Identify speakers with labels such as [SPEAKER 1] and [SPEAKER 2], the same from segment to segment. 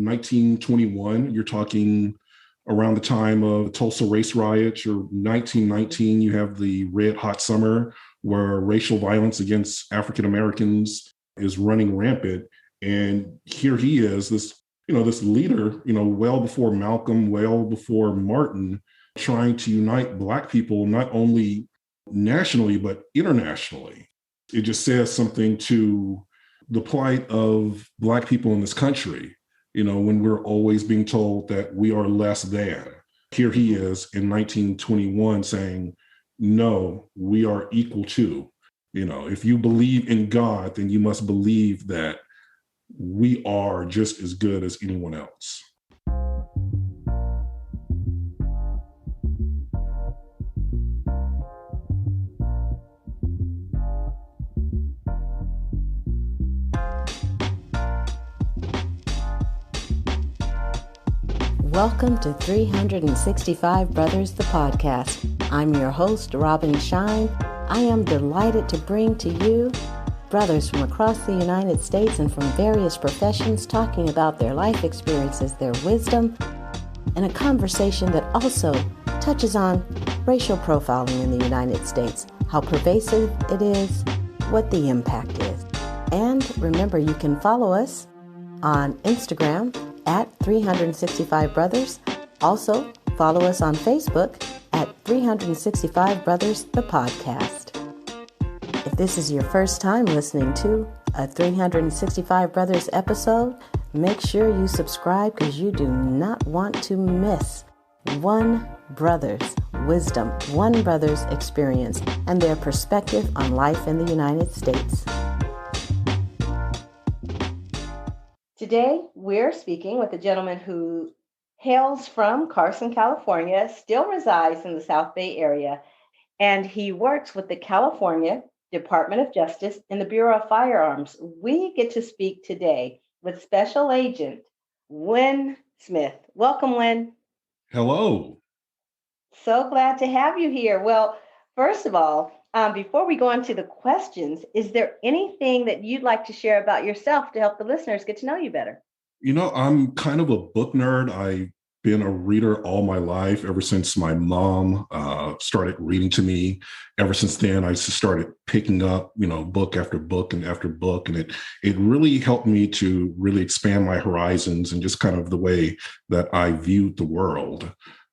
[SPEAKER 1] 1921, you're talking around the time of the Tulsa race riots, or 1919, you have the Red Hot Summer, where racial violence against African Americans is running rampant. And here he is, this leader, well before Malcolm, well before Martin, trying to unite Black people, not only nationally, but internationally. It just says something to the plight of Black people in this country, when we're always being told that we are less than. Here he is in 1921 saying, no, we are equal to. If you believe in God, then you must believe that we are just as good as anyone else.
[SPEAKER 2] Welcome to 365 Brothers, the podcast. I'm your host, Robin Shine. I am delighted to bring to you brothers from across the United States and from various professions talking about their life experiences, their wisdom, and a conversation that also touches on racial profiling in the United States, how pervasive it is, what the impact is. And remember, you can follow us on Instagram at 365 Brothers. Also, follow us on Facebook at 365 Brothers, the podcast. If this is your first time listening to a 365 Brothers episode, make sure you subscribe because you do not want to miss one brother's wisdom, one brother's experience, and their perspective on life in the United States. Today, we're speaking with a gentleman who hails from Carson, California, still resides in the South Bay area, and he works with the California Department of Justice in the Bureau of Firearms. We get to speak today with Special Agent Wen Smith. Welcome, Wen.
[SPEAKER 1] Hello.
[SPEAKER 2] So glad to have you here. Well, first of all, before we go into the questions, is there anything that you'd like to share about yourself to help the listeners get to know you better?
[SPEAKER 1] I'm kind of a book nerd. I've been a reader all my life, ever since my mom started reading to me. Ever since then, I just started picking up, book after book and after book. And it really helped me to really expand my horizons and just kind of the way that I viewed the world.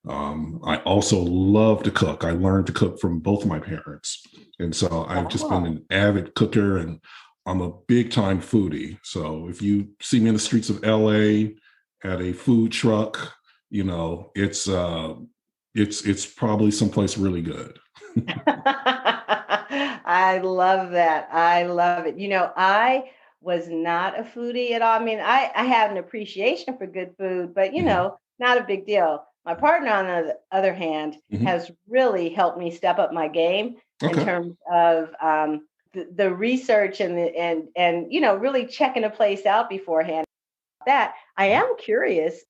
[SPEAKER 1] I also love to cook. I learned to cook from both of my parents. And so I've just been an avid cooker, and I'm a big time foodie. So if you see me in the streets of LA at a food truck, it's probably someplace really good.
[SPEAKER 2] I love that. I love it. I was not a foodie at all. I mean, I have an appreciation for good food, but not a big deal. My partner, on the other hand, has really helped me step up my game in terms of the research and really checking a place out beforehand. That I am curious.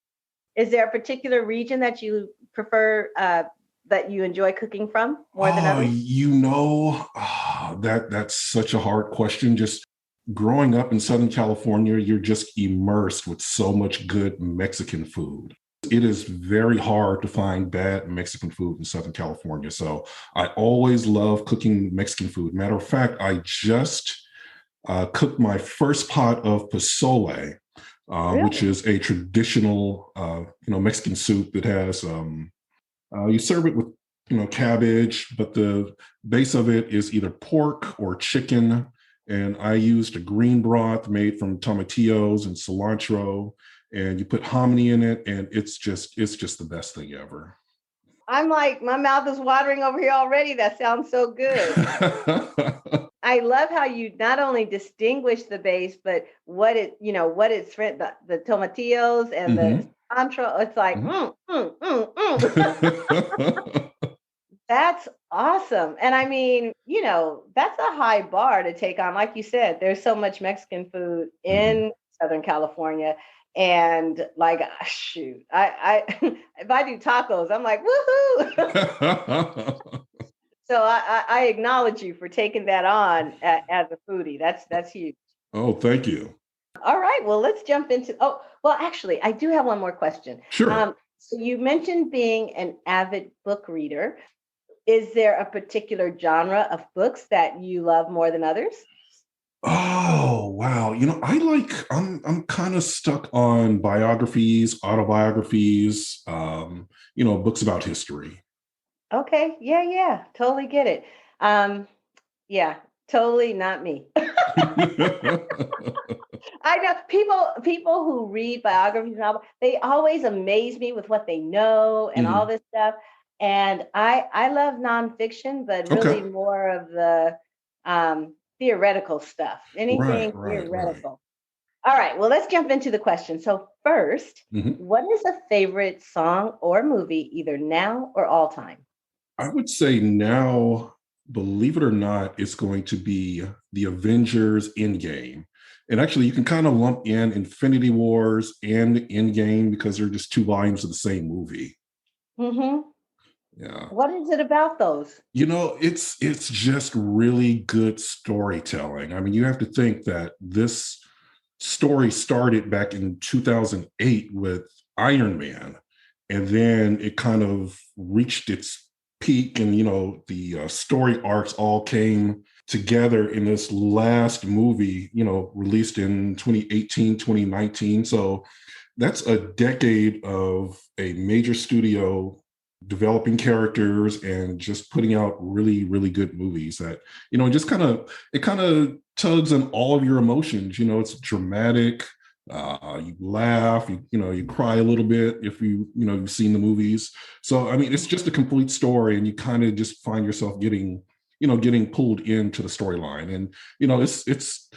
[SPEAKER 2] Is there a particular region that you prefer, that you enjoy cooking from more than others?
[SPEAKER 1] That's such a hard question. Just growing up in Southern California, you're just immersed with so much good Mexican food. It is very hard to find bad Mexican food in Southern California. So I always love cooking Mexican food. Matter of fact, I just cooked my first pot of pozole, really? Which is a traditional, Mexican soup that has, you serve it with, cabbage, but the base of it is either pork or chicken. And I used a green broth made from tomatillos and cilantro, and you put hominy in it, and it's just the best thing ever.
[SPEAKER 2] I'm like, my mouth is watering over here already. That sounds so good. I love how you not only distinguish the base, but what it's the tomatillos and the cilantro. It's like, That's awesome. And I mean, that's a high bar to take on. Like you said, there's so much Mexican food in Southern California. And like, shoot, I if I do tacos, I'm like, woohoo. So I acknowledge you for taking that on as a foodie. That's huge.
[SPEAKER 1] Oh, thank you.
[SPEAKER 2] All right. Well, let's jump into. Oh, well, actually, I do have one more question.
[SPEAKER 1] Sure.
[SPEAKER 2] So you mentioned being an avid book reader. Is there a particular genre of books that you love more than others?
[SPEAKER 1] Oh, wow. I'm kind of stuck on biographies, autobiographies, books about history.
[SPEAKER 2] Okay. Yeah, yeah. Totally get it. Um, yeah, totally not me. I know people who read biographies and novels, they always amaze me with what they know and all
[SPEAKER 1] Mhm.
[SPEAKER 2] this stuff. And I love nonfiction, but
[SPEAKER 1] Okay.
[SPEAKER 2] really more of the theoretical stuff.
[SPEAKER 1] Right,
[SPEAKER 2] Anything
[SPEAKER 1] right, right.
[SPEAKER 2] theoretical. All right, well, let's jump into the question. So first,
[SPEAKER 1] Mhm.
[SPEAKER 2] what is a favorite song or movie, either now or all time?
[SPEAKER 1] I would say now, believe it or not, it's going to be the Avengers Endgame. And actually, you can kind of lump in Infinity Wars and Endgame because they're just two volumes of the same movie.
[SPEAKER 2] Hmm.
[SPEAKER 1] Yeah.
[SPEAKER 2] What is it about those?
[SPEAKER 1] It's just really good storytelling. I mean, you have to think that this story started back in 2008 with Iron Man, and then it kind of reached its peak, and the story arcs all came together in this last movie, released in 2018, 2019. So that's a decade of a major studio developing characters and just putting out really really good movies that just kind of tugs on all of your emotions. It's dramatic. You laugh, you cry a little bit if you've seen the movies. So I mean, it's just a complete story, and you kind of just find yourself getting pulled into the storyline. And it's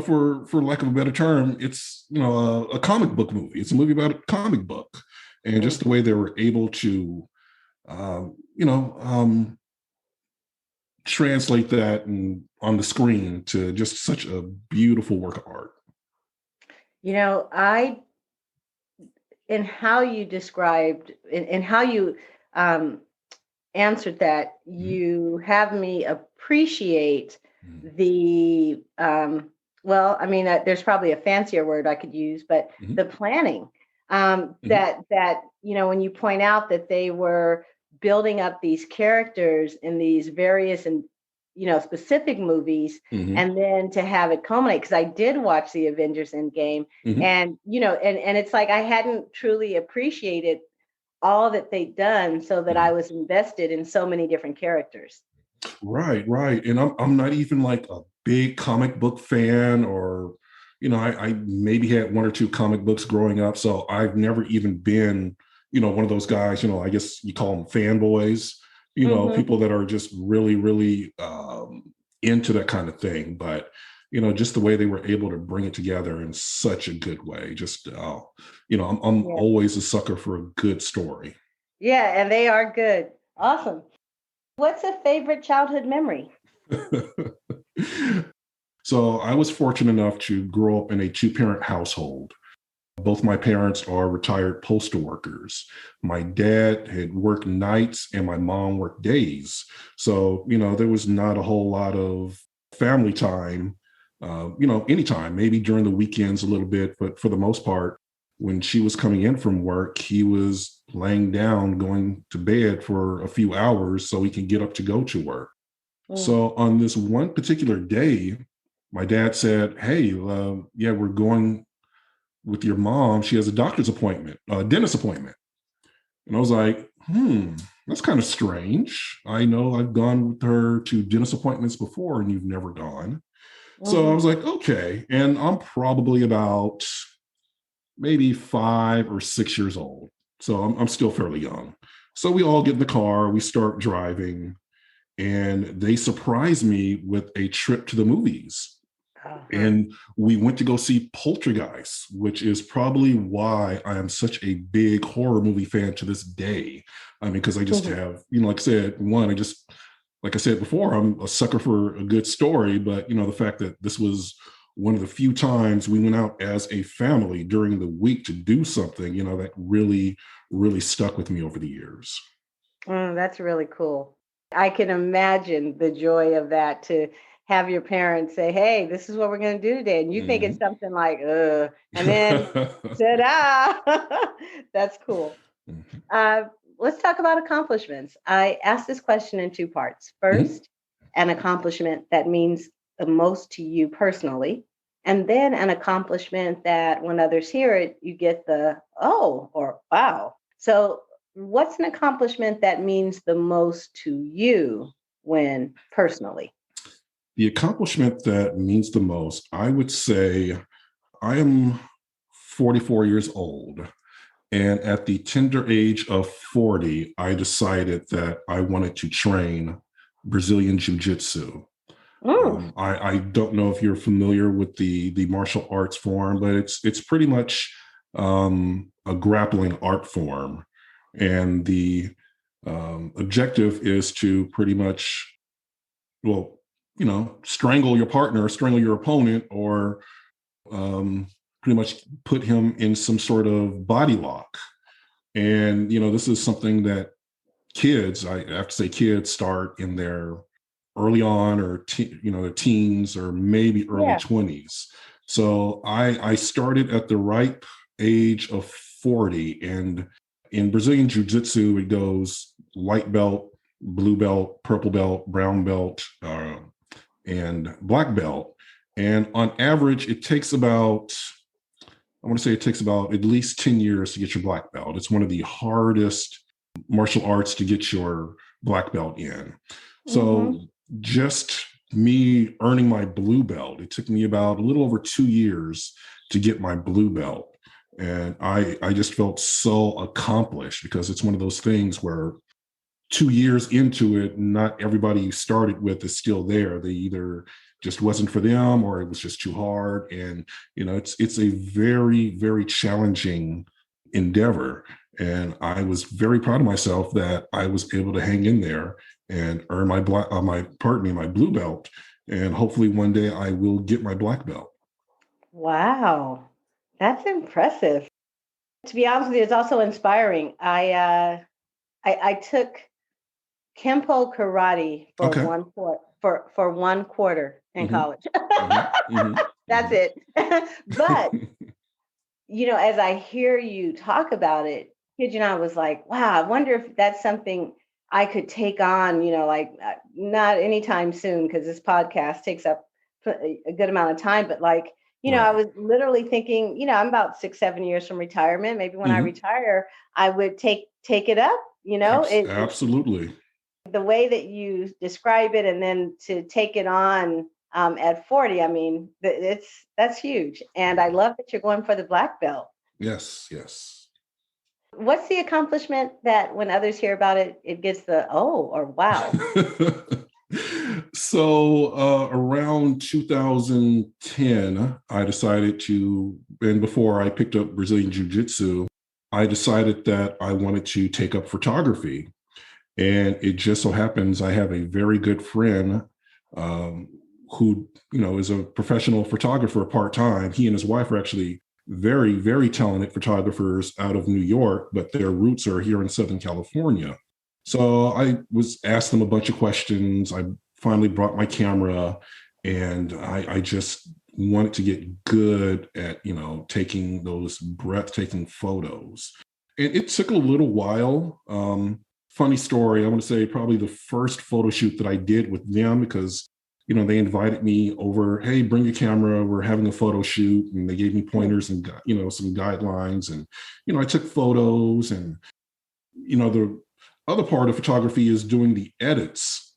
[SPEAKER 1] for lack of a better term, it's a comic book movie. It's a movie about a comic book, and just the way they were able to um, you know um, translate that and on the screen to just such a beautiful work of art.
[SPEAKER 2] I in how you described in how you um, answered that,
[SPEAKER 1] Mhm.
[SPEAKER 2] you have me appreciate
[SPEAKER 1] Mhm.
[SPEAKER 2] the well, I mean, there's probably a fancier word I could use, but
[SPEAKER 1] Mhm.
[SPEAKER 2] the planning,
[SPEAKER 1] Mhm.
[SPEAKER 2] that when you point out that they were building up these characters in these various and specific movies,
[SPEAKER 1] Mhm.
[SPEAKER 2] and then to have it culminate, because I did watch the Avengers Endgame,
[SPEAKER 1] Mhm.
[SPEAKER 2] and and it's like I hadn't truly appreciated all that they'd done, so that I
[SPEAKER 1] Mhm.
[SPEAKER 2] was invested in so many different characters.
[SPEAKER 1] Right, right. And I'm not even like a big comic book fan, or I maybe had one or two comic books growing up, so I've never even been one of those guys. I guess you call them fanboys.
[SPEAKER 2] Hmm.
[SPEAKER 1] People that are just really, really into that kind of thing. But just the way they were able to bring it together in such a good way. Just I'm
[SPEAKER 2] Yeah.
[SPEAKER 1] always a sucker for a good story.
[SPEAKER 2] Yeah, and they are good. Awesome. What's a favorite childhood memory?
[SPEAKER 1] So I was fortunate enough to grow up in a two-parent household. Both my parents are retired postal workers. My dad had worked nights and my mom worked days. So, there was not a whole lot of family time, anytime, maybe during the weekends a little bit, but for the most part, when she was coming in from work, he was laying down, going to bed for a few hours so he can get up to go to work.
[SPEAKER 2] Mm.
[SPEAKER 1] So on this one particular day, my dad said, "Hey, yeah, we're going with your mom. She has a doctor's appointment, a dentist appointment." And I was like, that's kind of strange. I know I've gone with her to dentist appointments before and you've never gone. So I
[SPEAKER 2] Hmm.
[SPEAKER 1] was like, okay. And I'm probably about maybe 5 or 6 years old. So I'm still fairly young. So we all get in the car, we start driving, and they surprise me with a trip to the movies.
[SPEAKER 2] Uh-huh.
[SPEAKER 1] And we went to go see Poltergeist, which is probably why I am such a big horror movie fan to this day. I mean, because I just have, like I said, like I said before, I'm a sucker for a good story. But, the fact that this was one of the few times we went out as a family during the week to do something, that really, really stuck with me over the years.
[SPEAKER 2] That's really cool. I can imagine the joy of that, to have your parents say, hey, this is what we're going to do today. And you think it's something like, and then ta-da. That's cool. Uh, let's talk about accomplishments. I asked this question in two parts. First, an accomplishment that means the most to you personally, and then an accomplishment that when others hear it, you get the, oh, or wow. So what's an accomplishment that means the most to you when personally?
[SPEAKER 1] The accomplishment that means the most, I would say I am 44 years old. And at the tender age of 40, I decided that I wanted to train Brazilian Jiu-Jitsu. I don't know if you're familiar with the martial arts form, but it's pretty much a grappling art form. And the objective is to pretty much, well, strangle your partner, strangle your opponent, or pretty much put him in some sort of body lock. And, this is something that kids, I have to say kids start in their early on or, their teens or maybe early 20s. So I started at the ripe age of 40. And in Brazilian Jiu-Jitsu, it goes white belt, blue belt, purple belt, brown belt, and black belt. And on average, it takes about at least 10 years to get your black belt. It's one of the hardest martial arts to get your black belt in. So just me earning my blue belt, it took me about a little over 2 years to get my blue belt. And I just felt so accomplished because it's one of those things where 2 years into it, not everybody you started with is still there. They either just wasn't for them or it was just too hard. And, it's a very, very challenging endeavor. And I was very proud of myself that I was able to hang in there and earn my blue belt. And hopefully one day I will get my black belt.
[SPEAKER 2] Wow. That's impressive. To be honest with you, it's also inspiring. I took Kempo karate for 1 quarter in college. That's it. But as I hear you talk about it, kid, I was like, wow, I wonder if that's something I could take on, not anytime soon, because this podcast takes up a good amount of time, but right. I was literally thinking, I'm about 6-7 years from retirement. Maybe when I retire, I would take it up,
[SPEAKER 1] Absolutely.
[SPEAKER 2] The way that you describe it, and then to take it on at 40, I mean, that's huge. And I love that you're going for the black belt.
[SPEAKER 1] Yes.
[SPEAKER 2] What's the accomplishment that when others hear about it, it gets the, oh, or wow?
[SPEAKER 1] So around 2010, I decided and before I picked up Brazilian Jiu-Jitsu, I decided that I wanted to take up photography. And it just so happens I have a very good friend who, is a professional photographer part-time. He and his wife are actually very, very talented photographers out of New York, but their roots are here in Southern California. So I was asked them a bunch of questions. I finally brought my camera, and I just wanted to get good at, taking those breathtaking photos. And it took a little while. Funny story, I want to say probably the first photo shoot that I did with them, because they invited me over, hey, bring your camera, we're having a photo shoot, and they gave me pointers and some guidelines, and I took photos. And the other part of photography is doing the edits,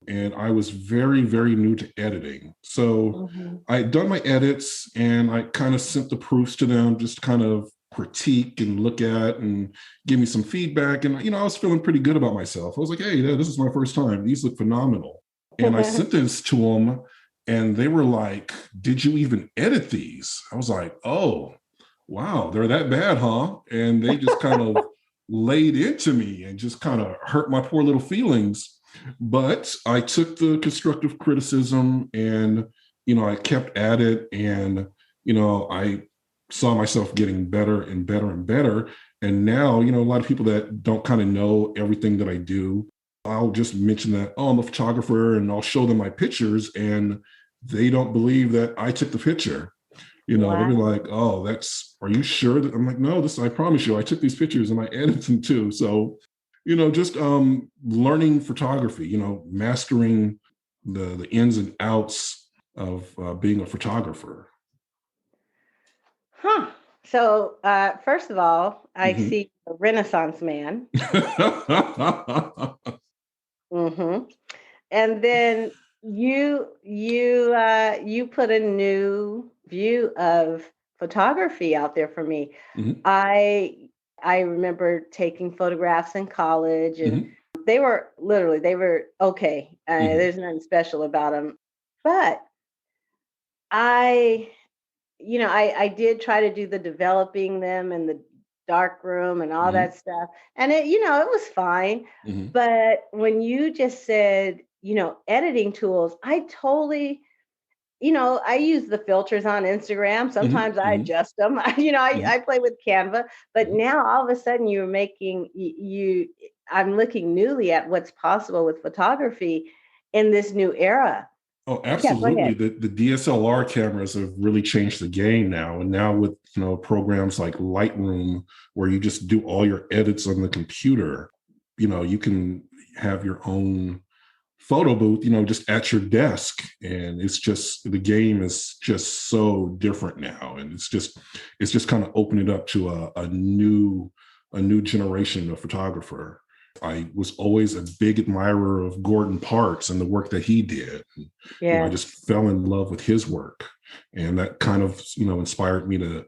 [SPEAKER 1] and I was very, very new to editing. So I had done my edits, and I kind of sent the proofs to them, just kind of critique and look at and give me some feedback. And I was feeling pretty good about myself. I was like, hey, this is my first time, these look phenomenal. And I sent this to them, and they were like, did you even edit these? I was like, oh, wow, they're that bad, huh? And they just kind of laid into me and just kind of hurt my poor little feelings. But I took the constructive criticism, and I kept at it, and I saw myself getting better and better and better. And now, a lot of people that don't kind of know everything that I do, I'll just mention that, oh, I'm a photographer, and I'll show them my pictures, and they don't believe that I took the picture. They'll be
[SPEAKER 2] Wow.
[SPEAKER 1] like, oh, are you sure that I'm like, no, I promise you, I took these pictures and I edited them too. So, just learning photography, mastering the ins and outs of being a photographer.
[SPEAKER 2] Huh. So, first of all, I
[SPEAKER 1] Mhm.
[SPEAKER 2] see a Renaissance man. Hmm. And then you put a new view of photography out there for me.
[SPEAKER 1] Mhm.
[SPEAKER 2] I I remember taking photographs in college, and
[SPEAKER 1] Mhm.
[SPEAKER 2] they were okay.
[SPEAKER 1] Mhm.
[SPEAKER 2] There's nothing special about them, but I I did try to do the developing them in the dark room and all
[SPEAKER 1] Mhm.
[SPEAKER 2] that stuff. And it was fine.
[SPEAKER 1] Mhm.
[SPEAKER 2] But when you just said, editing tools, I totally, I use the filters on Instagram.
[SPEAKER 1] Mhm.
[SPEAKER 2] Sometimes I
[SPEAKER 1] Mhm.
[SPEAKER 2] adjust them. I
[SPEAKER 1] Mhm.
[SPEAKER 2] play with Canva, but
[SPEAKER 1] Mhm.
[SPEAKER 2] now all of a sudden you're making I'm looking newly at what's possible with photography in this new era.
[SPEAKER 1] Oh,
[SPEAKER 2] Yeah, go
[SPEAKER 1] absolutely.
[SPEAKER 2] ahead.
[SPEAKER 1] The DSLR cameras have really changed the game now. And now with, programs like Lightroom, where you just do all your edits on the computer, you can have your own photo booth, just at your desk. And the game is just so different now. And it's just kind of opened it up to a new generation of photographer. I was always a big admirer of Gordon Parks and the work that he did. And, I
[SPEAKER 2] Yes.
[SPEAKER 1] just fell in love with his work. And that kind of, inspired me to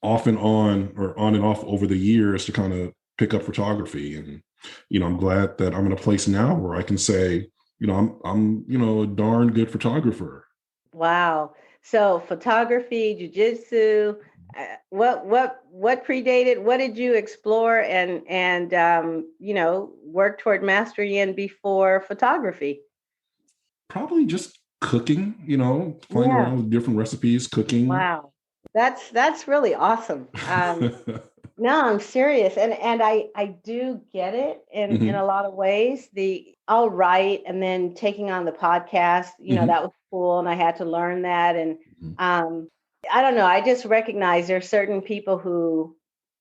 [SPEAKER 1] off and on, or on and off over the years, to kind of pick up photography. And, I'm glad that I'm in a place now where I can say, I'm a darn good photographer.
[SPEAKER 2] Wow. So photography, jujitsu, what predated? What did you explore and work toward mastery in before photography?
[SPEAKER 1] Probably just cooking, playing
[SPEAKER 2] Yeah.
[SPEAKER 1] around with different recipes, cooking.
[SPEAKER 2] Wow. That's really awesome. No, I'm serious, and I do get it in
[SPEAKER 1] Hmm.
[SPEAKER 2] a lot of ways. I'll write, and then taking on the podcast,
[SPEAKER 1] Hmm.
[SPEAKER 2] that was cool, and I had to learn that. And
[SPEAKER 1] Hmm.
[SPEAKER 2] um, I don't know. I just recognize there's certain people who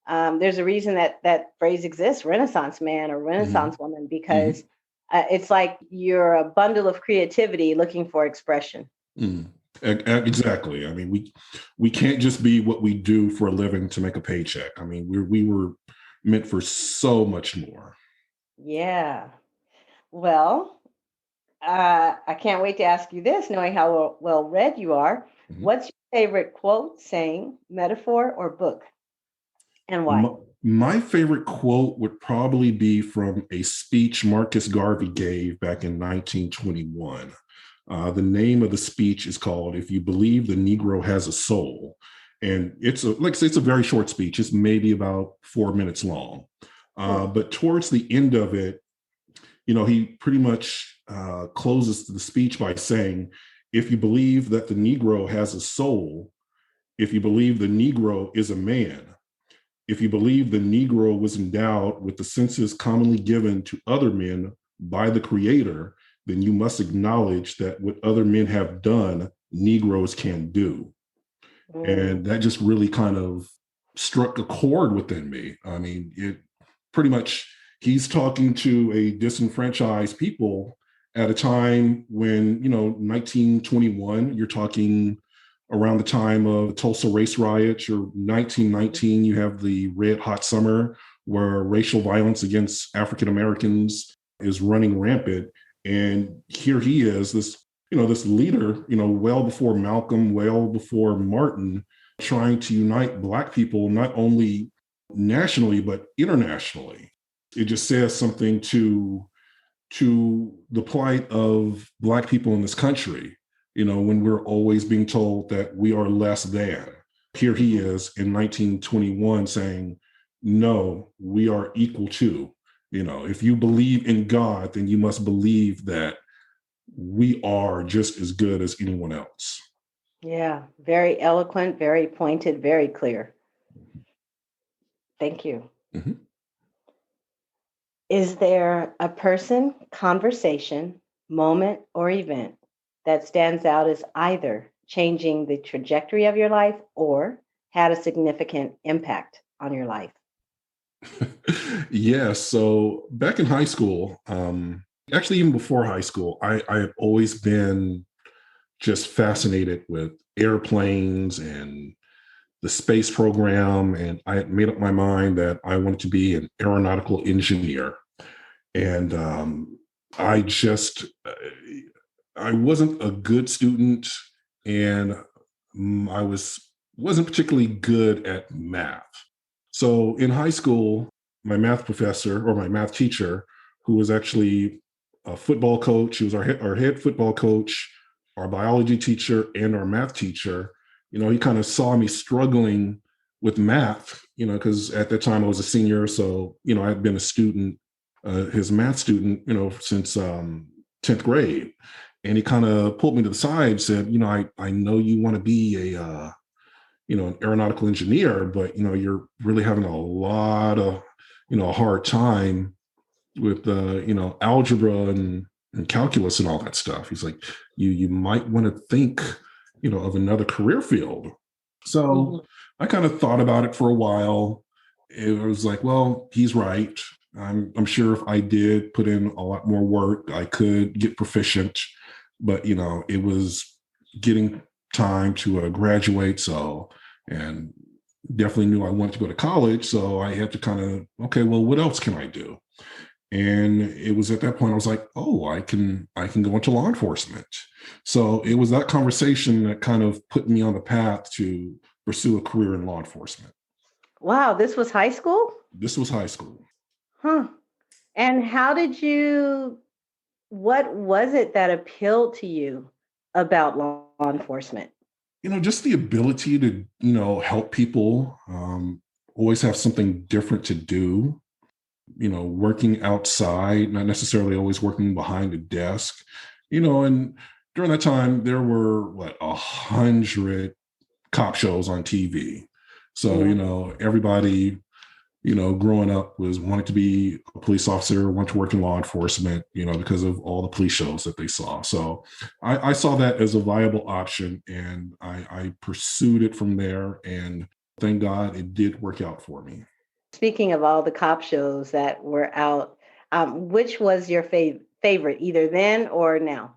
[SPEAKER 2] there's a reason that phrase exists, Renaissance man or
[SPEAKER 1] Hmm.
[SPEAKER 2] Renaissance woman,
[SPEAKER 1] Hmm.
[SPEAKER 2] because it's like you're a bundle of creativity looking for expression.
[SPEAKER 1] Mm. Exactly. I mean, we can't just be what we do for a living to make a paycheck. I mean, we were meant for so much more.
[SPEAKER 2] Yeah. Well, I can't wait to ask you this, knowing how well read you are.
[SPEAKER 1] Mhm.
[SPEAKER 2] What's your favorite quote, saying, metaphor, or book, and
[SPEAKER 1] My,
[SPEAKER 2] why?
[SPEAKER 1] my favorite quote would probably be from a speech Marcus Garvey gave back in 1921. The name of the speech is called "If You Believe the Negro Has a Soul," and like I say, it's a very short speech. It's maybe about 4 minutes long,
[SPEAKER 2] Hmm.
[SPEAKER 1] but towards the end of it, he pretty much closes the speech by saying, if you believe that the Negro has a soul, if you believe the Negro is a man, if you believe the Negro was endowed with the senses commonly given to other men by the Creator, then you must acknowledge that what other men have done, Negroes can do.
[SPEAKER 2] Mm,
[SPEAKER 1] And that just really kind of struck a chord within me. I mean, it pretty much, he's talking to a disenfranchised people at a time when, 1921, you're talking around the time of the Tulsa race riots, or 1919, you have the red hot summer where racial violence against African Americans is running rampant. And here he is, this leader, well before Malcolm, well before Martin, trying to unite Black people, not only nationally, but internationally. It just says something to the plight of Black people in this country, when we're always being told that we are less than. Here he is in 1921 saying, no, we are equal to. If you believe in God, then you must believe that we are just as good as anyone else.
[SPEAKER 2] yeah, very eloquent, very pointed, very clear. Thank you.
[SPEAKER 1] Mhm.
[SPEAKER 2] Is there a person, conversation, moment, or event that stands out as either changing the trajectory of your life or had a significant impact on your life?
[SPEAKER 1] Yeah. So back in high school, actually, even before high school, I have always been just fascinated with airplanes and the space program. And I had made up my mind that I wanted to be an aeronautical engineer. And I just, I wasn't a good student, and I wasn't particularly good at math. So in high school, my math professor or my math teacher, who was actually a football coach, he was our head football coach, our biology teacher, and our math teacher. He kind of saw me struggling with math, because at that time I was a senior. So, I had been a student, his math student, since 10th grade. And he kind of pulled me to the side and said, I know you want to be an aeronautical engineer, but you're really having a lot of a hard time with algebra and calculus and all that stuff. He's like, you might want to think of another career field. So I kind of thought about it for a while. It was like, well, he's right. I'm sure if I did put in a lot more work, I could get proficient, but it was getting time to graduate. So, and definitely knew I wanted to go to college. So I had to kind of, okay, well, what else can I do? And it was at that point I was like, oh, I can go into law enforcement. So it was that conversation that kind of put me on the path to pursue a career in law enforcement.
[SPEAKER 2] Wow, this was high school?
[SPEAKER 1] This was high school.
[SPEAKER 2] Huh. And what was it that appealed to you about law enforcement?
[SPEAKER 1] Just the ability to, help people, always have something different to do, working outside, not necessarily always working behind a desk, and during that time there were 100 cop shows on TV. So, everybody, growing up was wanting to be a police officer, wanted to work in law enforcement, because of all the police shows that they saw. So I saw that as a viable option, and I pursued it from there. And thank God it did work out for me.
[SPEAKER 2] Speaking of all the cop shows that were out, which was your favorite, either then or now?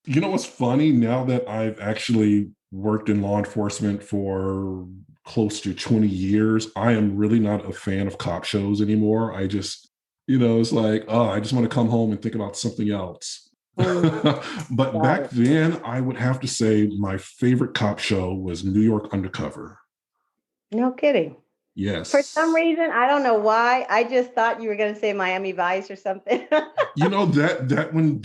[SPEAKER 1] What's funny, now that I've actually worked in law enforcement for close to 20 years, I am really not a fan of cop shows anymore. I just, it's like, oh, I just want to come home and think about something else. But back then, I would have to say my favorite cop show was New York Undercover.
[SPEAKER 2] No kidding.
[SPEAKER 1] Yes.
[SPEAKER 2] For some reason, I don't know why. I just thought you were going to say Miami Vice or something.
[SPEAKER 1] That one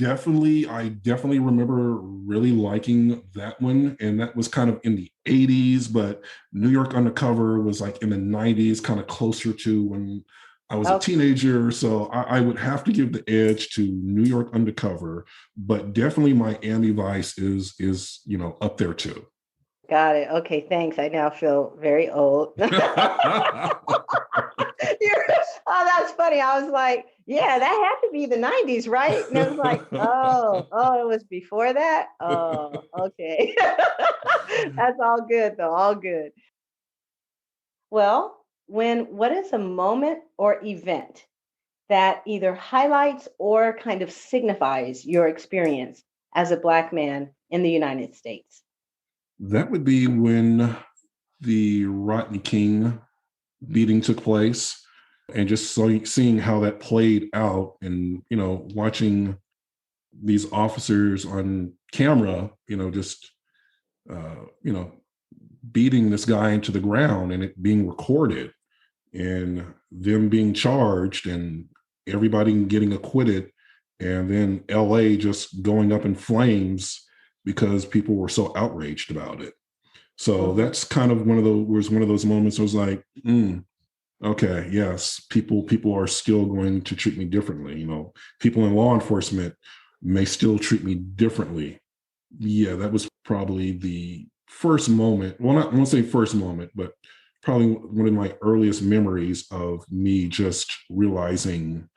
[SPEAKER 1] I definitely remember really liking that one. And that was kind of in the 80s, but New York Undercover was like in the 90s, kind of closer to when I was a teenager. So I would have to give the edge to New York Undercover, but definitely Miami Vice is up there too.
[SPEAKER 2] Got it. Okay, thanks. I now feel very old. That's funny. I was like, yeah, that had to be the 90s, right? And it was like, oh, it was before that? Oh, okay. That's all good, though. All good. Well, what is a moment or event that either highlights or kind of signifies your experience as a Black man in the United States?
[SPEAKER 1] That would be when the Rodney King beating took place, and just seeing how that played out, and watching these officers on camera, just beating this guy into the ground, and it being recorded, and them being charged, and everybody getting acquitted, and then LA just going up in flames because people were so outraged about it. So that's kind of one of those moments I was like, okay, yes, people are still going to treat me differently. People in law enforcement may still treat me differently. Yeah, that was probably the first moment. Well, I won't say first moment, but probably one of my earliest memories of me just realizing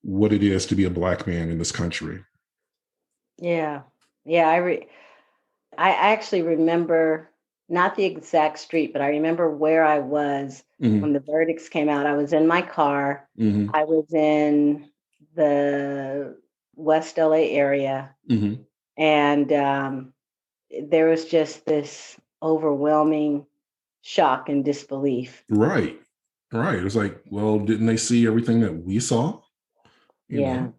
[SPEAKER 1] what it is to be a Black man in this country.
[SPEAKER 2] Yeah. Yeah. I actually remember not the exact street, but I remember where I was
[SPEAKER 1] Hmm.
[SPEAKER 2] when the verdicts came out. I was in my car.
[SPEAKER 1] Hmm.
[SPEAKER 2] I was in the West LA area,
[SPEAKER 1] Hmm.
[SPEAKER 2] and there was just this overwhelming shock and disbelief.
[SPEAKER 1] Right. Right. It was like, well, didn't they see everything that we saw? You
[SPEAKER 2] Yeah,
[SPEAKER 1] know?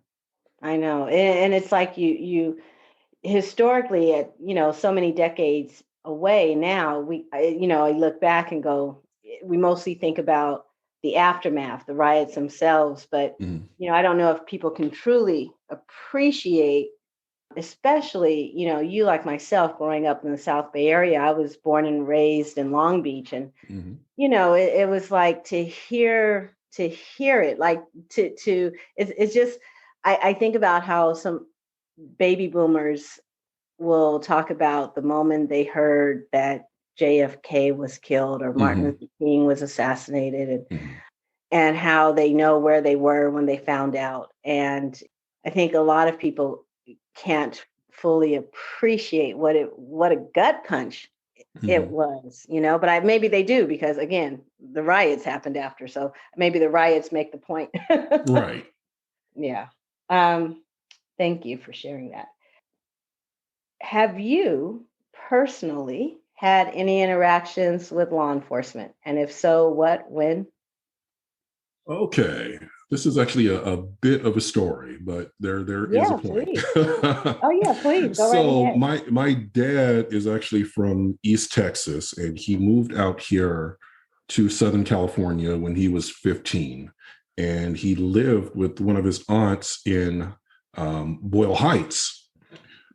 [SPEAKER 2] I know. And it's like you historically at, so many decades away now, I look back and go, we mostly think about the aftermath, the riots themselves, but
[SPEAKER 1] Hmm.
[SPEAKER 2] I don't know if people can truly appreciate, especially, you like myself growing up in the South Bay area. I was born and raised in Long Beach, and
[SPEAKER 1] Hmm.
[SPEAKER 2] it was like to hear it, like it's just, I think about how some baby boomers will talk about the moment they heard that JFK was killed or Martin
[SPEAKER 1] Hmm.
[SPEAKER 2] Luther King was assassinated, and
[SPEAKER 1] Hmm.
[SPEAKER 2] how they know where they were when they found out. And I think a lot of people can't fully appreciate what a gut punch it
[SPEAKER 1] Hmm.
[SPEAKER 2] was, but maybe they do, because again, the riots happened after. So maybe the riots make the point.
[SPEAKER 1] Right.
[SPEAKER 2] Yeah. Thank you for sharing that. Have you personally had any interactions with law enforcement? And if so, what, when?
[SPEAKER 1] Okay. This is actually a bit of a story, but there is a
[SPEAKER 2] Yeah,
[SPEAKER 1] point.
[SPEAKER 2] please. Oh, yeah, please go right
[SPEAKER 1] So
[SPEAKER 2] ahead.
[SPEAKER 1] my dad is actually from East Texas, and he moved out here to Southern California when he was 15. And he lived with one of his aunts in Boyle Heights.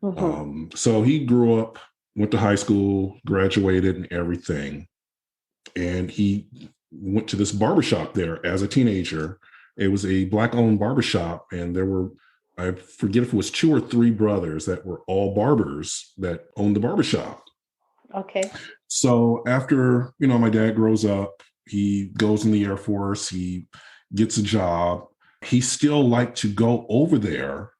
[SPEAKER 2] Hmm.
[SPEAKER 1] So he grew up, went to high school, graduated, and everything. And he went to this barbershop there as a teenager. It was a Black owned barbershop, and there were, I forget if it was two or three brothers that were all barbers that owned the barbershop.
[SPEAKER 2] Okay.
[SPEAKER 1] So after, my dad grows up, he goes in the Air Force, he gets a job. He still liked to go over there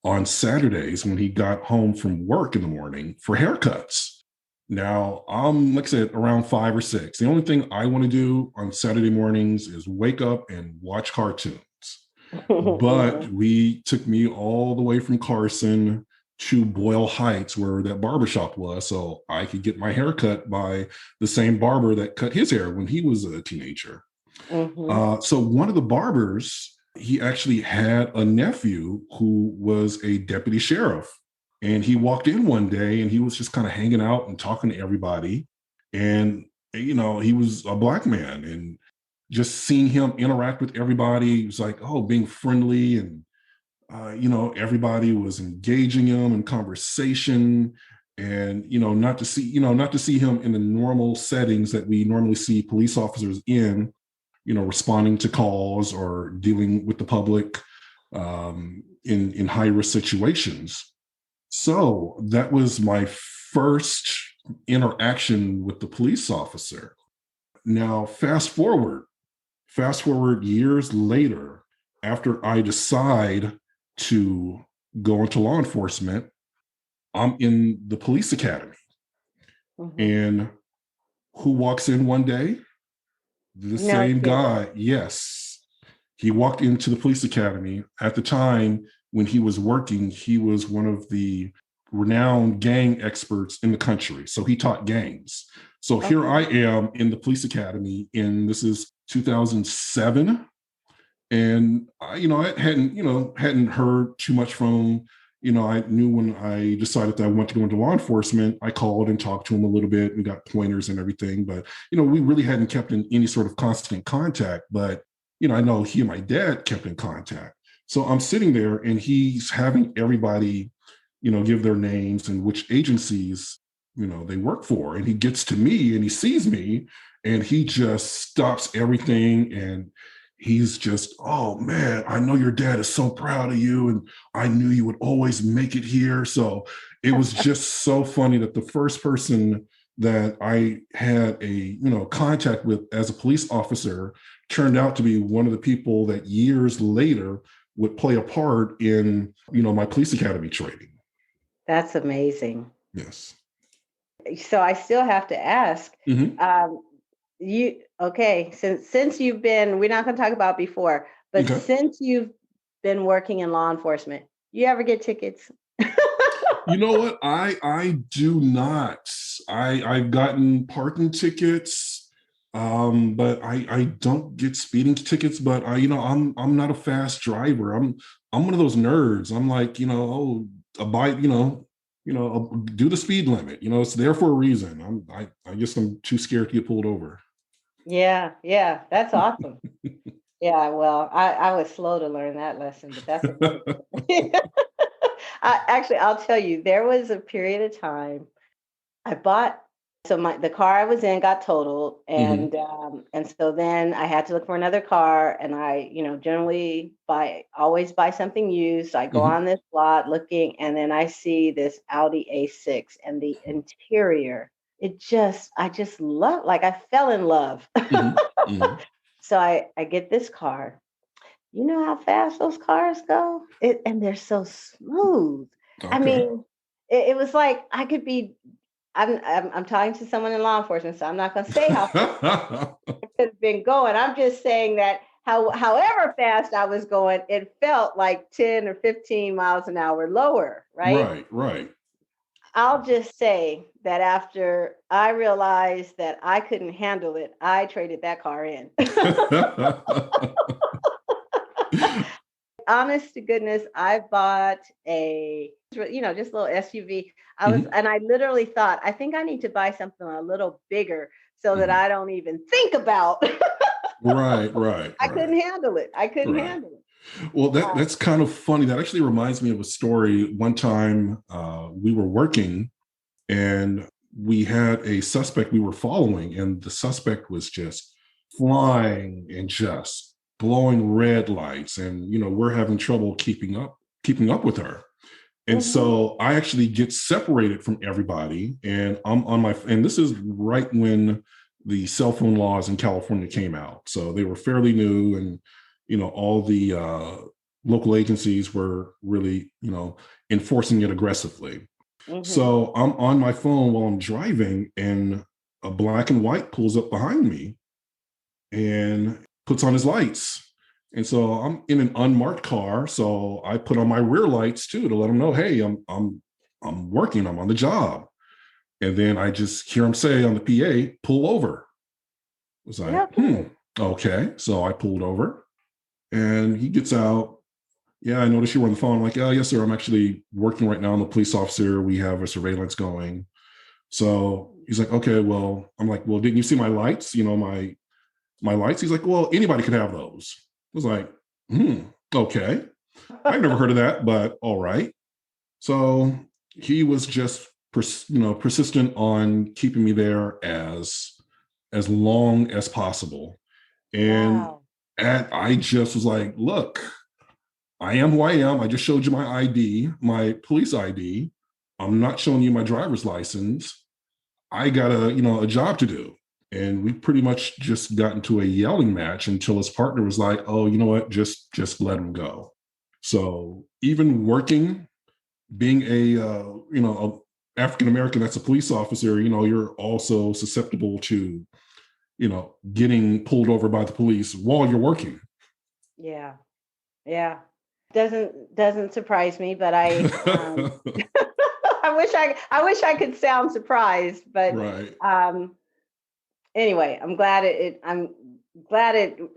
[SPEAKER 1] on Saturdays when he got home from work in the morning for haircuts. Now, I'm, like I said, around 5 or 6. The only thing I want to do on Saturday mornings is wake up and watch cartoons. But
[SPEAKER 2] Hmm.
[SPEAKER 1] we took me all the way from Carson to Boyle Heights, where that barbershop was, so I could get my hair cut by the same barber that cut his hair when he was a teenager.
[SPEAKER 2] Hmm.
[SPEAKER 1] So one of the barbers, he actually had a nephew who was a deputy sheriff. And he walked in one day and he was just kind of hanging out and talking to everybody. And, he was a Black man, and just seeing him interact with everybody, it was like, oh, being friendly. And, everybody was engaging him in conversation. And, not to see him in the normal settings that we normally see police officers in, responding to calls or dealing with the public in high risk situations. So that was my first interaction with the police officer. Now, fast forward years later, after I decide to go into law enforcement, I'm in the police academy.
[SPEAKER 2] Hmm.
[SPEAKER 1] And who walks in one day? The
[SPEAKER 2] No
[SPEAKER 1] same
[SPEAKER 2] kidding.
[SPEAKER 1] guy. Yes. He walked into the police academy. At the time when he was working, he was one of the renowned gang experts in the country. So he taught gangs. So here
[SPEAKER 2] Okay.
[SPEAKER 1] I am in the police academy, and this is 2007. And I hadn't heard too much from him. I knew when I decided that I wanted to go into law enforcement, I called and talked to him a little bit and got pointers and everything. But we really hadn't kept in any sort of constant contact. But I know he and my dad kept in contact. So I'm sitting there, and he's having everybody, give their names and which agencies, they work for. And he gets to me and he sees me, and he just stops everything, and he's just, oh man, I know your dad is so proud of you, and I knew you would always make it here. So it was just so funny that the first person that I had a contact with as a police officer turned out to be one of the people that years later would play a part in, my police academy training.
[SPEAKER 2] That's amazing.
[SPEAKER 1] Yes.
[SPEAKER 2] So I still have to ask, since you've been, we're not going to talk about before, but
[SPEAKER 1] Okay.
[SPEAKER 2] since you've been working in law enforcement, you ever get tickets?
[SPEAKER 1] You know what? I do not. I've gotten parking tickets, but I don't get speeding tickets. But I'm not a fast driver. I'm one of those nerds. I'm like, abide, do the speed limit. It's there for a reason. I guess I'm too scared to get pulled over.
[SPEAKER 2] Yeah, that's awesome. Yeah, well, I was slow to learn that lesson, but that's another. I'll tell you, there was a period of time I bought. So the car I was in got totaled,
[SPEAKER 1] Mhm.
[SPEAKER 2] and so then I had to look for another car, and I, generally always buy something used. So I go
[SPEAKER 1] Mhm.
[SPEAKER 2] on this lot looking, and then I see this Audi A6, and the interior, I just love, like I fell in love.
[SPEAKER 1] Mhm. Mhm.
[SPEAKER 2] So I get this car. You know how fast those cars go? And they're so smooth. I
[SPEAKER 1] Okay.
[SPEAKER 2] mean, it was like I could be. I'm talking to someone in law enforcement, so I'm not going to say how fast it could have been going. I'm just saying that however fast I was going, it felt like 10 or 15 miles an hour lower, right?
[SPEAKER 1] Right. Right.
[SPEAKER 2] I'll just say that after I realized that I couldn't handle it, I traded that car in. Honest to goodness, I bought just a little SUV.
[SPEAKER 1] Mhm.
[SPEAKER 2] And I literally thought, I think I need to buy something a little bigger so that
[SPEAKER 1] Mhm.
[SPEAKER 2] I don't even think about.
[SPEAKER 1] Right. Right.
[SPEAKER 2] I
[SPEAKER 1] Right.
[SPEAKER 2] couldn't handle it. I couldn't
[SPEAKER 1] Right.
[SPEAKER 2] handle it.
[SPEAKER 1] Well,
[SPEAKER 2] Uh,
[SPEAKER 1] that's kind of funny. That actually reminds me of a story. One time, we were working, and we had a suspect we were following, and the suspect was just flying and just blowing red lights, and we're having trouble keeping up with her. And
[SPEAKER 2] mhm,
[SPEAKER 1] so I actually get separated from everybody, and and this is right when the cell phone laws in California came out. So they were fairly new, and all the local agencies were really enforcing it aggressively.
[SPEAKER 2] mhm.
[SPEAKER 1] So I'm on my phone while I'm driving, and a black and white pulls up behind me and puts on his lights. And so I'm in an unmarked car, so I put on my rear lights too to let him know, hey, I'm working, I'm on the job. And then I just hear him say on the PA, pull over. I was like,
[SPEAKER 2] Okay.
[SPEAKER 1] okay. So I pulled over, and he gets out. Yeah, I noticed you were on the phone. I'm like, oh, yes, sir. I'm actually working right now. I'm a police officer. We have a surveillance going. So he's like, okay, well, I'm like, well, didn't you see my lights? My lights? He's like, well, anybody could have those. I was like, okay. I've never heard of that, but all right. So he was just persistent on keeping me there as long as possible. And
[SPEAKER 2] Wow.
[SPEAKER 1] I just was like, look, I am who I am. I just showed you my ID, my police ID. I'm not showing you my driver's license. I got a job to do. And we pretty much just got into a yelling match until his partner was like, oh, you know what? Just let him go. So even working, being a African American that's a police officer, you're also susceptible to, getting pulled over by the police while you're working.
[SPEAKER 2] Yeah. Yeah. Doesn't surprise me, but I wish I could sound surprised, but
[SPEAKER 1] Right.
[SPEAKER 2] um anyway, I'm glad it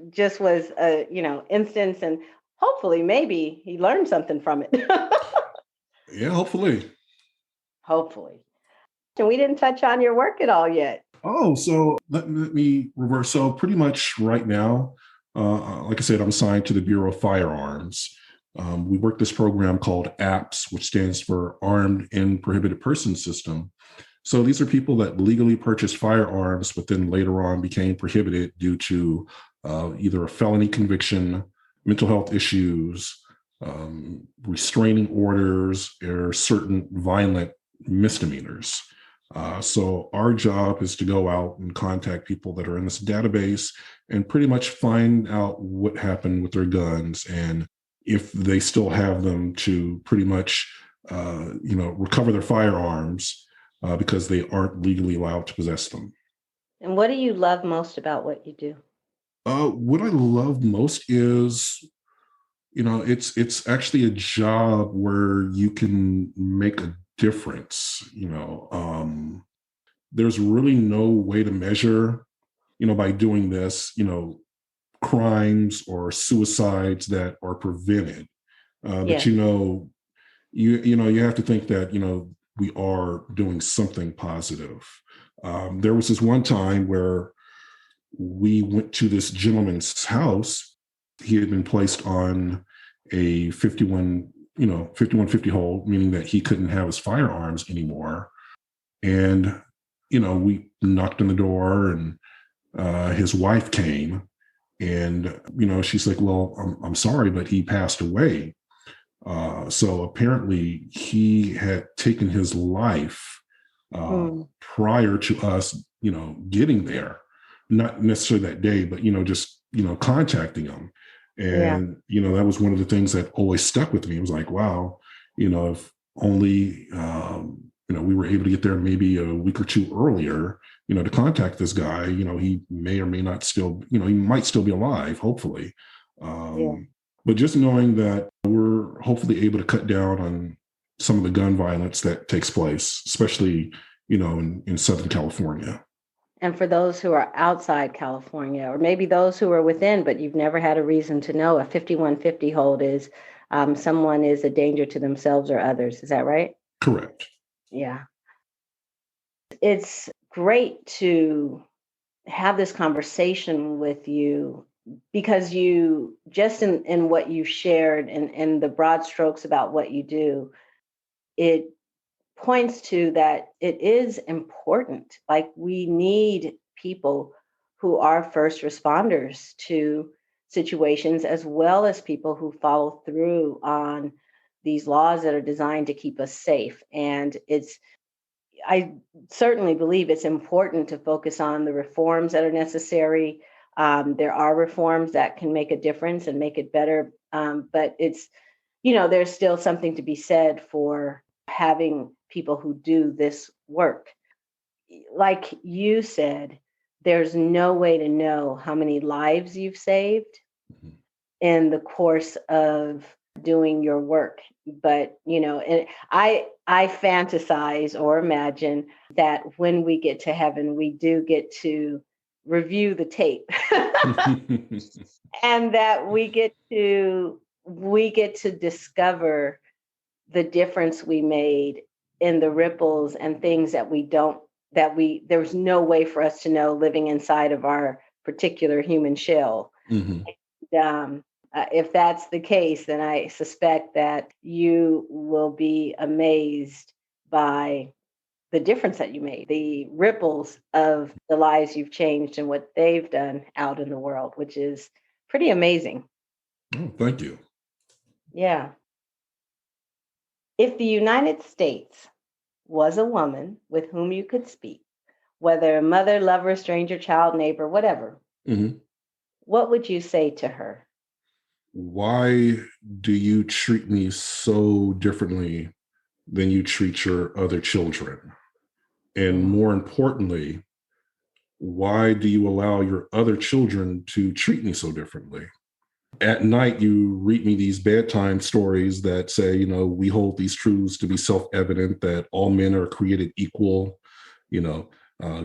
[SPEAKER 2] just was a, instance, and hopefully maybe he learned something from it.
[SPEAKER 1] Yeah, hopefully.
[SPEAKER 2] Hopefully. And we didn't touch on your work at all yet.
[SPEAKER 1] Oh, so let me reverse. So pretty much right now, like I said, I'm assigned to the Bureau of Firearms. We work this program called APPS, which stands for Armed and Prohibited Persons System. So these are people that legally purchased firearms, but then later on became prohibited due to either a felony conviction, mental health issues, restraining orders, or certain violent misdemeanors. So our job is to go out and contact people that are in this database and pretty much find out what happened with their guns and if they still have them to pretty much, recover their firearms because they aren't legally allowed to possess them.
[SPEAKER 2] And what do you love most about what you do?
[SPEAKER 1] What I love most is, it's actually a job where you can make a difference. There's really no way to measure, by doing this, crimes or suicides that are prevented. But
[SPEAKER 2] Yeah.
[SPEAKER 1] you have to think that we are doing something positive. There was this one time where we went to this gentleman's house. He had been placed on a 5150 hold, meaning that he couldn't have his firearms anymore. And we knocked on the door, and his wife came, and she's like, "Well, I'm sorry, but he passed away." So apparently, he had taken his life prior to us, getting there. Not necessarily that day, but just contacting him.
[SPEAKER 2] Yeah.
[SPEAKER 1] And that was one of the things that always stuck with me. It was like, wow, if only we were able to get there maybe a week or two earlier, to contact this guy. He may or may not still, he might still be alive, hopefully.
[SPEAKER 2] Yeah.
[SPEAKER 1] But just knowing that we're hopefully able to cut down on some of the gun violence that takes place, especially in Southern California.
[SPEAKER 2] And for those who are outside California, or maybe those who are within, but you've never had a reason to know, a 5150 hold is someone is a danger to themselves or others. Is that right?
[SPEAKER 1] Correct.
[SPEAKER 2] Yeah. It's great to have this conversation with you because you just in what you shared and the broad strokes about what you do, it points to that it is important. Like we need people who are first responders to situations, as well as people who follow through on these laws that are designed to keep us safe. And I certainly believe it's important to focus on the reforms that are necessary. There are reforms that can make a difference and make it better. But there's still something to be said for having people who do this work. Like you said, there's no way to know how many lives you've saved
[SPEAKER 1] Mhm.
[SPEAKER 2] in the course of doing your work. But and I fantasize or imagine that when we get to heaven, we do get to review the tape and that we get to discover the difference we made in the ripples and things that we don't that we there's no way for us to know living inside of our particular human shell.
[SPEAKER 1] Mhm.
[SPEAKER 2] If that's the case, then I suspect that you will be amazed by the difference that you made, the ripples of the lives you've changed and what they've done out in the world, which is pretty amazing.
[SPEAKER 1] Oh, thank you.
[SPEAKER 2] Yeah. If the United States was a woman with whom you could speak, whether a mother, lover, stranger, child, neighbor, whatever,
[SPEAKER 1] Mhm.
[SPEAKER 2] what would you say to her?
[SPEAKER 1] Why do you treat me so differently than you treat your other children? And
[SPEAKER 2] Mm.
[SPEAKER 1] more importantly, why do you allow your other children to treat me so differently? At night, you read me these bedtime stories that say, we hold these truths to be self evident that all men are created equal. You know,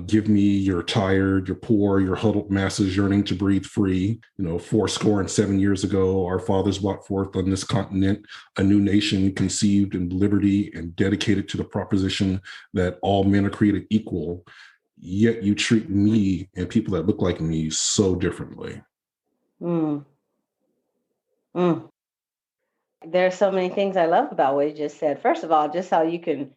[SPEAKER 1] Give me your tired, your poor, your huddled masses yearning to breathe free. 4 score and 7 years ago, our fathers brought forth on this continent a new nation conceived in liberty and dedicated to the proposition that all men are created equal. Yet you treat me and people that look like me so differently.
[SPEAKER 2] Mm. Mm. There's so many things I love about what you just said. First of all, just how you can,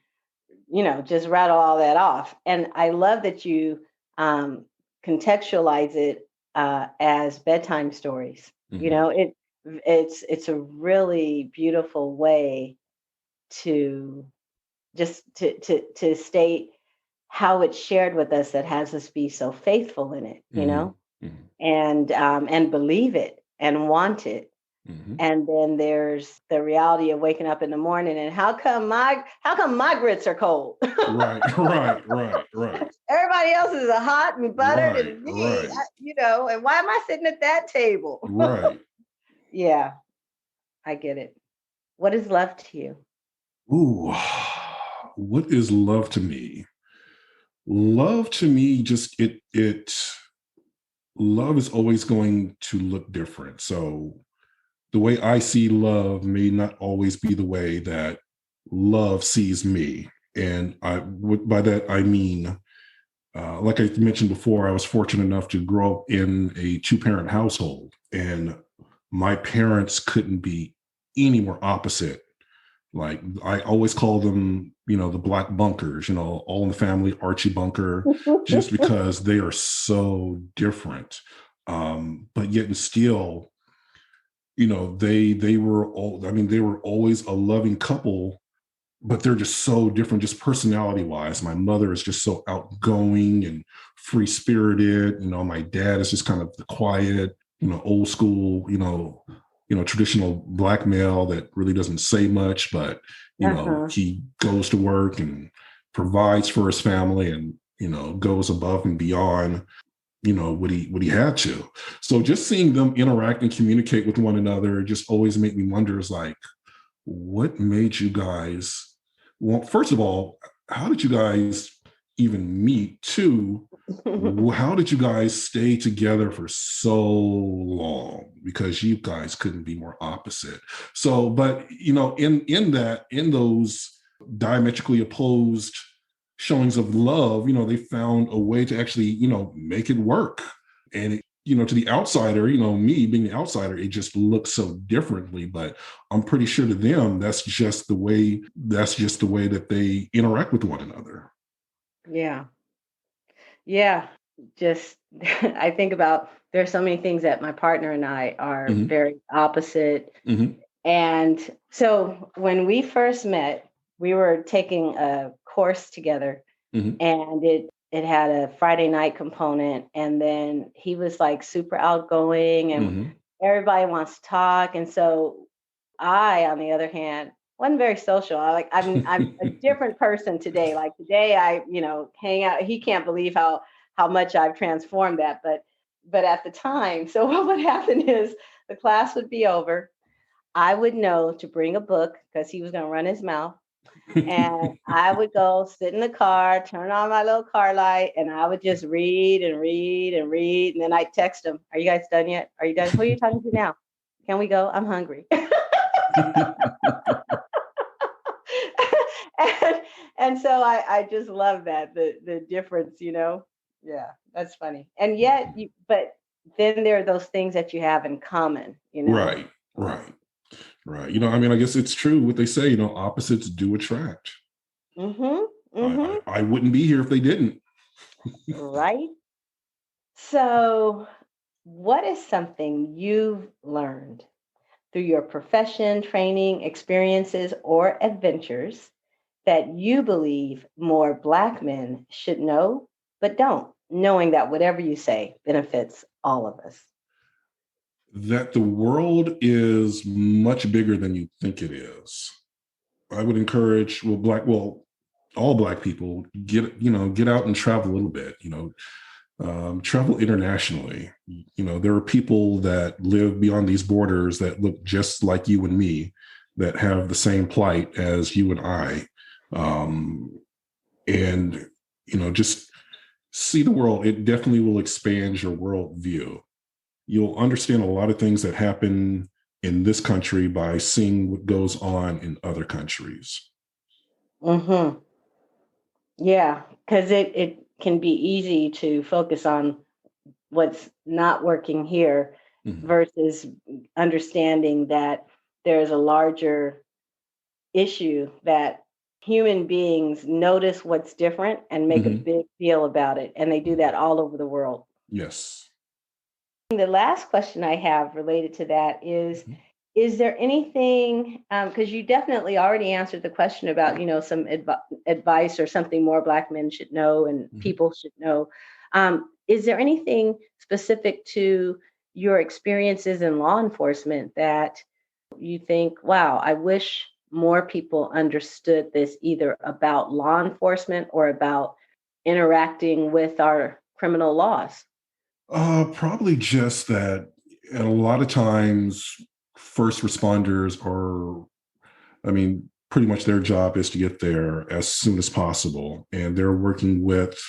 [SPEAKER 2] just rattle all that off. And I love that you um, contextualize it as bedtime stories.
[SPEAKER 1] Mhm.
[SPEAKER 2] It's a really beautiful way to just to state how it's shared with us that has us be so faithful in it,
[SPEAKER 1] Mhm. Mhm.
[SPEAKER 2] and believe it and want it. And then there's the reality of waking up in the morning and how come my grits are cold?
[SPEAKER 1] Right, right,
[SPEAKER 2] Everybody else is hot and buttered
[SPEAKER 1] right,
[SPEAKER 2] and me,
[SPEAKER 1] right,
[SPEAKER 2] and why am I sitting at that table?
[SPEAKER 1] right.
[SPEAKER 2] Yeah, I get it. What is love to you?
[SPEAKER 1] Ooh, what is love to me? Love to me, just love is always going to look different. So the way I see love may not always be the way that love sees me. And by that, I mean, like I mentioned before, I was fortunate enough to grow up in a two-parent household, and my parents couldn't be any more opposite. Like I always call them, the black bunkers, all in the family, Archie Bunker, just because they are so different. But yet and still, they were all, I mean, they were always a loving couple, but they're just so different, just personality wise. My mother is just so outgoing and free spirited. My dad is just kind of the quiet, old school, traditional black male that really doesn't say much, but
[SPEAKER 2] Uh-huh.
[SPEAKER 1] he goes to work and provides for his family and goes above and beyond what he had to. So just seeing them interact and communicate with one another just always made me wonder, is like, what made you guys, well, first of all, how did you guys even meet? Two, how did you guys stay together for so long? Because you guys couldn't be more opposite. So, but in those diametrically opposed showings of love, they found a way to actually, make it work. And to the outsider, me being the outsider, it just looks so differently. But I'm pretty sure to them, that's just the way that they interact with one another.
[SPEAKER 2] Yeah. Yeah. Just I think about there's so many things that my partner and I are
[SPEAKER 1] Hmm.
[SPEAKER 2] very opposite.
[SPEAKER 1] Hmm.
[SPEAKER 2] And so when we first met, we were taking a course together,
[SPEAKER 1] Hmm.
[SPEAKER 2] and it had a Friday night component, and then he was like super outgoing and
[SPEAKER 1] Hmm.
[SPEAKER 2] everybody wants to talk. And so I, on the other hand, wasn't very social. I'm a different person today. Like today I, hang out. He can't believe how much I've transformed that. But at the time, so what would happen is the class would be over. I would know to bring a book because he was going to run his mouth. And I would go sit in the car, turn on my little car light, and I would just read and read and read. And then I'd text him, "Are you guys done yet? Are you done? Who are you talking to now? Can we go? I'm hungry." and, and so I just love that the difference, Yeah, that's funny. And yet, but then there are those things that you have in common.
[SPEAKER 1] Right, right, right. I mean, I guess it's true what they say, opposites do attract.
[SPEAKER 2] Mm-hmm.
[SPEAKER 1] I,
[SPEAKER 2] Mm-hmm.
[SPEAKER 1] I, I wouldn't be here if they didn't.
[SPEAKER 2] Right. So, what is something you've learned through your profession, training, experiences, or adventures that you believe more Black men should know, but don't, knowing that whatever you say benefits all of us?
[SPEAKER 1] That the world is much bigger than you think it is. I would encourage, all black people, get out and travel a little bit, travel internationally. There are people that live beyond these borders that look just like you and me, that have the same plight as you and I. Um, and, just see the world. It definitely will expand your worldview. You'll understand a lot of things that happen in this country by seeing what goes on in other countries.
[SPEAKER 2] Mm-hmm. Yeah, because it can be easy to focus on what's not working here
[SPEAKER 1] Mhm.
[SPEAKER 2] versus understanding that there's a larger issue that human beings notice what's different and make a
[SPEAKER 1] Mhm.
[SPEAKER 2] big deal about it. And they do that all over the world.
[SPEAKER 1] Yes.
[SPEAKER 2] The last question I have related to that
[SPEAKER 1] Mhm.
[SPEAKER 2] is there anything, because you definitely already answered the question about, some advice or something more Black men should know and
[SPEAKER 1] Mhm.
[SPEAKER 2] people should know. Is there anything specific to your experiences in law enforcement that you think, wow, I wish more people understood this either about law enforcement or about interacting with our criminal laws?
[SPEAKER 1] Probably just that. And a lot of times, first responders are, I mean, pretty much their job is to get there as soon as possible. And they're working with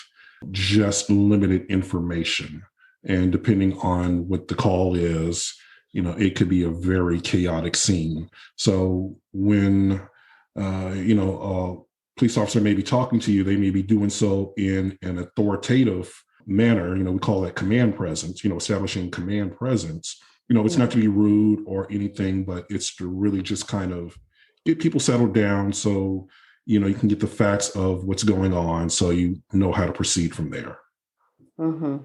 [SPEAKER 1] just limited information. And depending on what the call is, it could be a very chaotic scene. So when, a police officer may be talking to you, they may be doing so in an authoritative manner. We call that command presence, establishing command presence. It's not to be rude or anything, but it's to really just kind of get people settled down so, you can get the facts of what's going on so you know how to proceed from there.
[SPEAKER 2] Mm-hmm.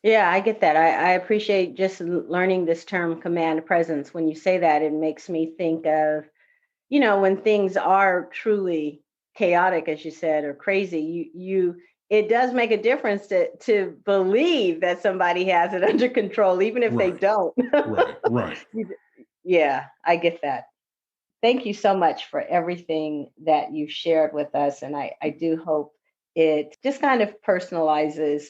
[SPEAKER 2] Yeah, I get that. I appreciate just learning this term command presence. When you say that, it makes me think of, when things are truly chaotic, as you said, or crazy, it does make a difference to believe that somebody has it under control, even if they
[SPEAKER 1] Right,
[SPEAKER 2] don't.
[SPEAKER 1] right.
[SPEAKER 2] Yeah, I get that. Thank you so much for everything that you shared with us. And I do hope it just kind of personalizes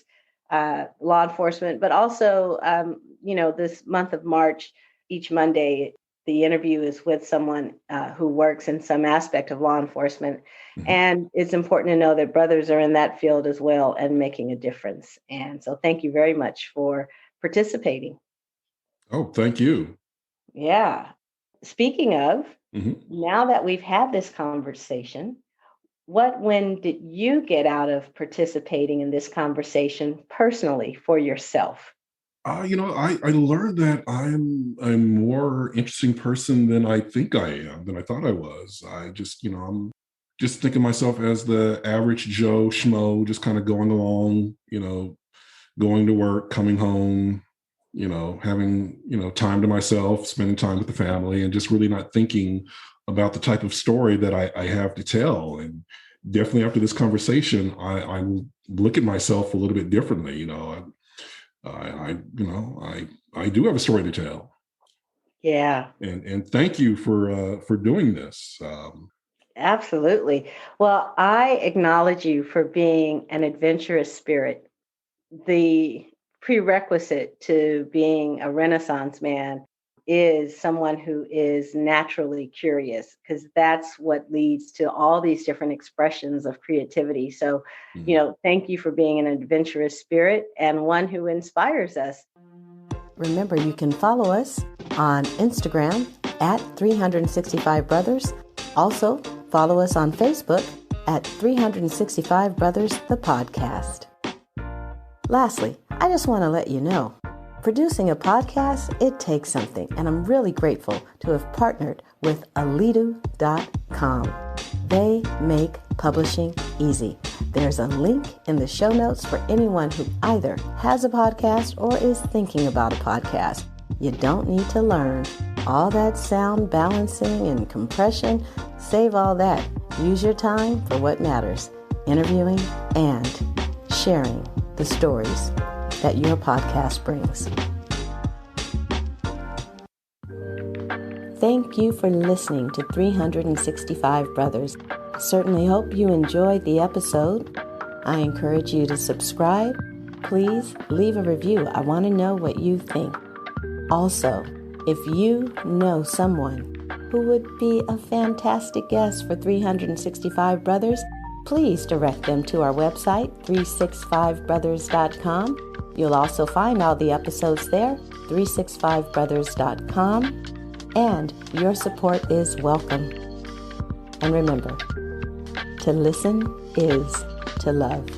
[SPEAKER 2] law enforcement, but also, this month of March, each Monday, the interview is with someone who works in some aspect of law enforcement.
[SPEAKER 1] Mhm.
[SPEAKER 2] And it's important to know that brothers are in that field as well and making a difference. And so thank you very much for participating.
[SPEAKER 1] Oh, thank you.
[SPEAKER 2] Yeah. Speaking of,
[SPEAKER 1] Mhm.
[SPEAKER 2] now that we've had this conversation, when did you get out of participating in this conversation personally for yourself?
[SPEAKER 1] I learned that I'm a more interesting person than I think I am, than I thought I was. I'm just thinking of myself as the average Joe Schmo, just kind of going along, going to work, coming home, having, time to myself, spending time with the family, and just really not thinking about the type of story that I have to tell. And definitely after this conversation, I will look at myself a little bit differently. I do have a story to tell,
[SPEAKER 2] Yeah,
[SPEAKER 1] and thank you for doing this.
[SPEAKER 2] absolutely. Well, I acknowledge you for being an adventurous spirit. The prerequisite to being a Renaissance man is someone who is naturally curious, because that's what leads to all these different expressions of creativity. So,
[SPEAKER 1] Mhm.
[SPEAKER 2] thank you for being an adventurous spirit and one who inspires us. Remember, you can follow us on Instagram at 365 Brothers. Also, follow us on Facebook at 365 Brothers, the podcast. Lastly, I just want to let you know, producing a podcast, it takes something, and I'm really grateful to have partnered with alitu.com. They make publishing easy. There's a link in the show notes for anyone who either has a podcast or is thinking about a podcast. You don't need to learn all that sound balancing and compression. Save all that. Use your time for what matters, interviewing and sharing the stories that your podcast brings. Thank you for listening to 365 Brothers. I certainly hope you enjoyed the episode. I encourage you to subscribe. Please leave a review. I want to know what you think. Also, if you know someone who would be a fantastic guest for 365 Brothers, please direct them to our website, 365brothers.com. You'll also find all the episodes there, 365brothers.com. And your support is welcome. And remember, to listen is to love.